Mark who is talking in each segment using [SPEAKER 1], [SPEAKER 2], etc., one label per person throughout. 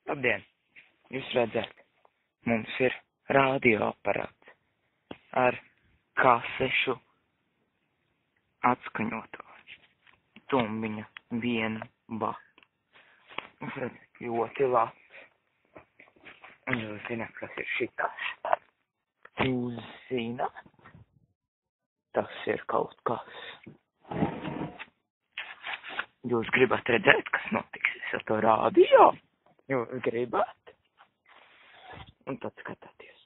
[SPEAKER 1] Labdien! Jūs redzat, mums ir radioaparāts ar kasešu atskaņotāju. Tumbiņa 1 batu. Jūs redzat, ļoti labs. Un jūs zināt, kas ir šitas. Jūs zināt, tas ir kaut kas. Jūs gribat redzēt, kas notiks ar to radio? Jūs gribat? Un tad skatāties.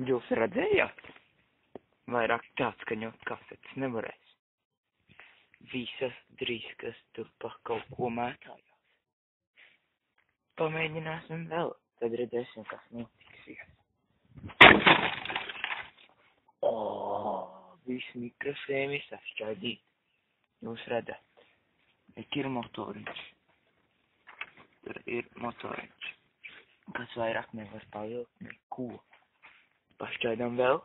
[SPEAKER 1] Jūs redzējāt? Vairāk atskaņot kasetes nevarēs. Visas drīzkas tur pa kaut ko mētājās. Pamēģināsim vēl, tad redzēsim, kas notiksies. Viss mikrofēmi sašķaidīt. Jūs redzat, ir motoriņš. Tur ir motoriņš, kas vairāk nevar pavilkt neko. Pašķaidām vēl.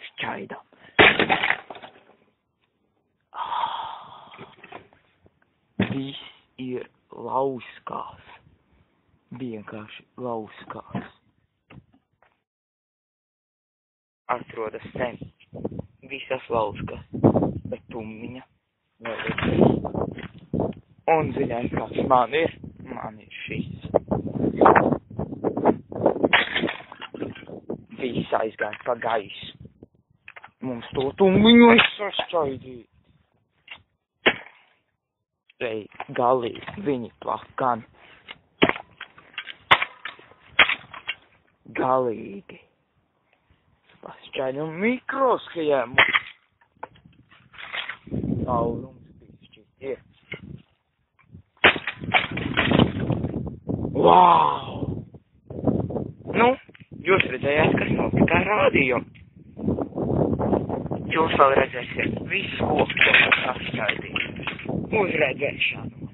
[SPEAKER 1] Šķaidām. Viss ir lauskās. Vienkārši lauskās. Atrodas sen. Visas lauskas. Bet tummiņa vēl ir. Un zināt, kāds man ir? Man ir šis. Viss aizgāja pa gaisu. Mums to tummiņu ir sašķaidīt. Ei, galīgi, viņi plakan. Galīgi. Pašķaidam mikroskajām. Taurums pišķīt ir. Wow! Nu, jūs redzējāt, kas notika ar rādio. Jūs vēl redzēsiet visu koku, ko pašķaidīt. Uz redzēšanu.